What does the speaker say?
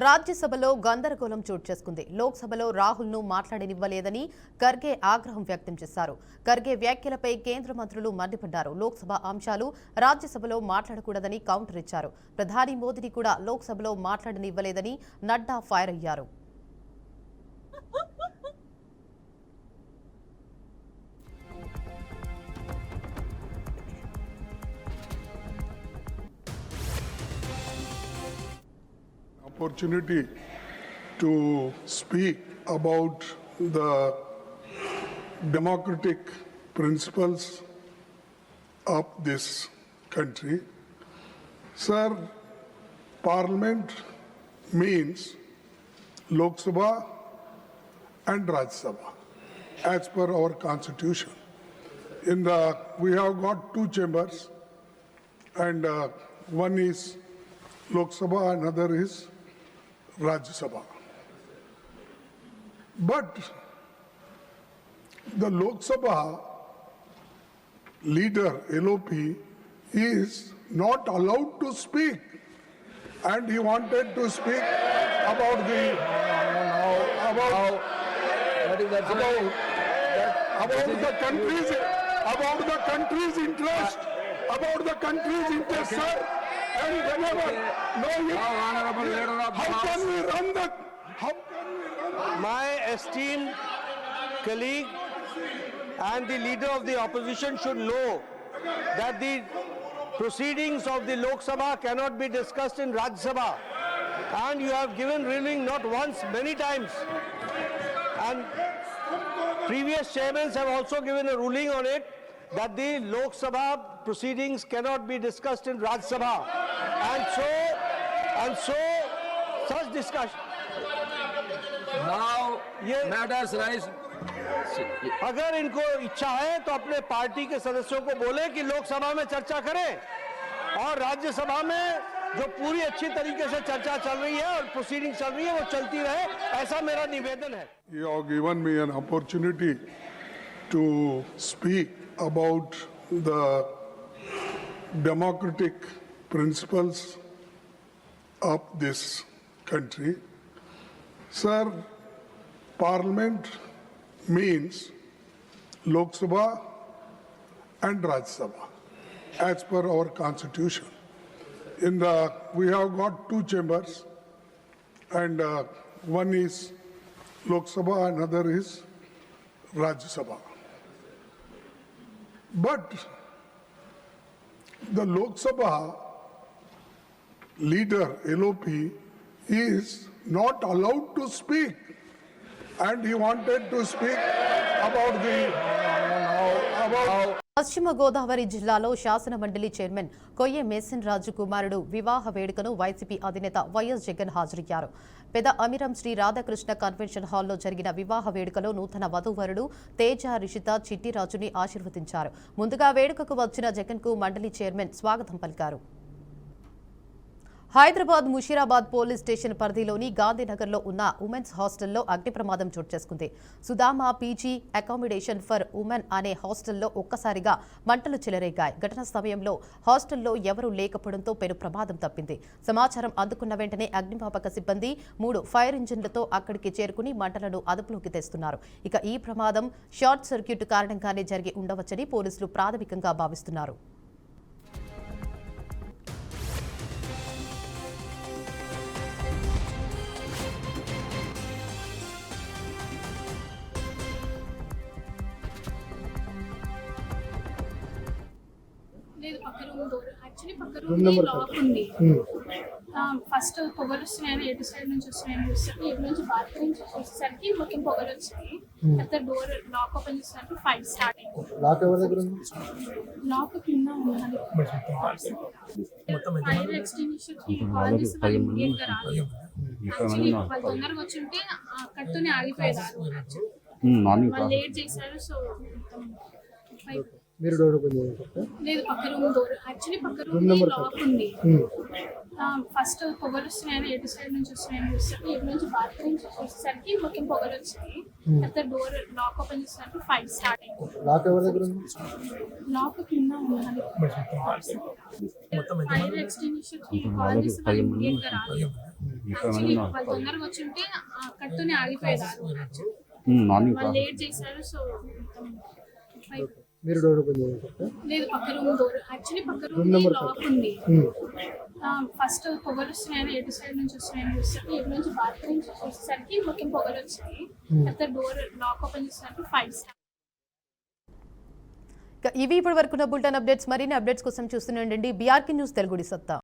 రాజ్యసభలో గందరగోళం చోటు చేసుకుంది. లోక్సభలో రాహుల్ను మాట్లాడనివ్వలేదని ఖర్గే ఆగ్రహం వ్యక్తం చేశారు. ఖర్గే వ్యాఖ్యలపై కేంద్ర మంత్రులు మండిపడ్డారు. లోక్సభ అంశాలు రాజ్యసభలో మాట్లాడకూడదని కౌంటర్ ఇచ్చారు. ప్రధాని మోదీని కూడా లోక్సభలో మాట్లాడనివ్వలేదని నడ్డా ఫైర్ అయ్యారు. Opportunity to speak about the democratic principles of this country. Sir, Parliament means Lok Sabha and Rajya Sabha as per our constitution. We have got two chambers, and one is Lok Sabha, another is Rajya Sabha. But the Lok Sabha leader, LOP, is not allowed to speak, and he wanted to speak about the country's interest, sir. And whenever, how can we run the? My esteemed colleague and the leader of the opposition should know that the proceedings of the Lok Sabha cannot be discussed in Rajya Sabha, and you have given ruling not once, many times, and previous chairmen have also given a ruling on it that the Lok Sabha proceedings cannot be discussed in Rajya Sabha, and so such discussion. Now matters rise. अगर इनको इच्छा है तो अपने party के सदस्यों को बोले कि लोकसभा में चर्चा करें, और राज्यसभा में जो पूरी अच्छी तरीके से चर्चा चल रही है और प्रोसीडिंग चल रही है वो चलती रहे, ऐसा मेरा निवेदन है. You have given me an opportunity to speak about the democratic principles of this country. Sir, Parliament means Lok Sabha and Rajya Sabha as per our constitution. We have got two chambers, and one is Lok Sabha, another is Rajya Sabha. But the Lok Sabha leader, LOP, is not allowed to speak, and he wanted to speak about పశ్చిమ గోదావరి జిల్లాలో శాసన మండలి chairman కొయ్యే మేసిన్ రాజు కుమారుడు వివాహ వేడుకను YCP అధినేత YS Jagan హాజరయ్యారు. పెద అమిరం శ్రీ రాధాకృష్ణ కన్వెన్షన్ హాల్లో జరిగిన వివాహ వేడుకలో నూతన వధూవరుడు తేజ రిషిత చిట్టిరాజుని ఆశీర్వదించారు. ముందుగా వేడుకకు వచ్చిన జగన్ కు మండలి చైర్మన్ స్వాగతం పలికారు. హైదరాబాద్ ముషీరాబాద్ పోలీస్ స్టేషన్ పరిధిలోని గాంధీనగర్లో ఉన్న ఉమెన్స్ హాస్టల్లో అగ్ని ప్రమాదం చోటు చేసుకుంది. Sudama PG accommodation for women అనే హాస్టల్లో ఒక్కసారిగా మంటలు చెలరేగాయి. ఘటన సమయంలో హాస్టల్లో ఎవరూ లేకపోవడంతో పెను ప్రమాదం తప్పింది. సమాచారం అందుకున్న వెంటనే అగ్నిమాపక సిబ్బంది 3 ఫైర్ ఇంజిన్లతో అక్కడికి చేరుకుని మంటలను అదుపులోకి తెస్తున్నారు. ఇక ఈ ప్రమాదం షార్ట్ సర్క్యూట్ కారణంగానే జరిగి ఉండవచ్చని పోలీసులు ప్రాథమికంగా భావిస్తున్నారు. పక్క రూమ్ లాక్ ఉంది. ఫస్ట్ పొగలు వస్తున్నాయని ఎటు సైడ్ నుంచి వస్తున్నాయని చూస్తే ఎటు నుంచి బాత్రూమ్ వచ్చేసరికి మొత్తం పొగలు వచ్చాయి. తర్వాత డోర్ లాక్ ఓపెన్ చేసినట్టు ఫైర్ స్టార్ట్ అయింది. లాక్ కింద ఉన్నది. ఫైర్ ఎక్స్టింగ్విషర్ కి కాల్ చేసి వాళ్ళు ఇమీడియట్ గా రాలేదు. యాక్చువల్లీ వాళ్ళు తొందరగా వచ్చి ఉంటే అక్కడితోనే ఆగిపోయేదారు. వాళ్ళు లేట్ చేశారు. సో మీరు డోర్ ఓపెన్ చేయండి. లేదు, పక్క రూమ్ డోర్ యాక్చువల్లీ పక్క రూమ్ లాక్ ఉంది. ఫస్ట్ పొగలు వస్తున్నాయని ఎటు సైడ్ నుంచి వస్తున్నాయని చూస్తే ఎటు నుంచి బాత్రూమ్ వచ్చేసరికి మొత్తం పొగలు వచ్చాయి. తర్వాత డోర్ లాక్ ఓపెన్ చేసినట్టు ఫైర్ స్టార్ట్ అయింది. లాక్ ఎవరి దగ్గర ఉంది? లాక్ కింద ఉన్నది. ఫైర్ ఎక్స్టింగ్విషర్ కి కాల్ చేసి వాళ్ళు ఇమీడియట్ గా రాలేదు. యాక్చువల్లీ వాళ్ళు తొందరగా వచ్చి ఉంటే అక్కడితోనే ఆగిపోయేది ఆ రోజు యాక్చువల్లీ వాళ్ళు లేట్ చేశారు సో మీరు డోర్ ఓపెన్ చేయాలి సార్. లేదు పక్క రూమ్ డోర్ యాక్చువల్లీ పక్క రూమ్ లాక్ ఉంది. ఫస్ట్ పొగలు వస్తున్నాయని ఎటు సైడ్ నుంచి వస్తున్నాయని చూస్తే ఇటు నుంచి బాల్కనీ నుంచి చూసేసరికి మొత్తం పొగలు వచ్చాయి. తర్వాత డోర్ లాక్ ఓపెన్ చేసేసరికి 5 స్టార్. ఇవి ఇప్పటి వరకున్న బులెటిన్ అప్డేట్స్. మరిన్ని అప్డేట్స్ కోసం చూస్తూనే ఉండండి బీఆర్కే న్యూస్ తెలుగుడి సత్తా.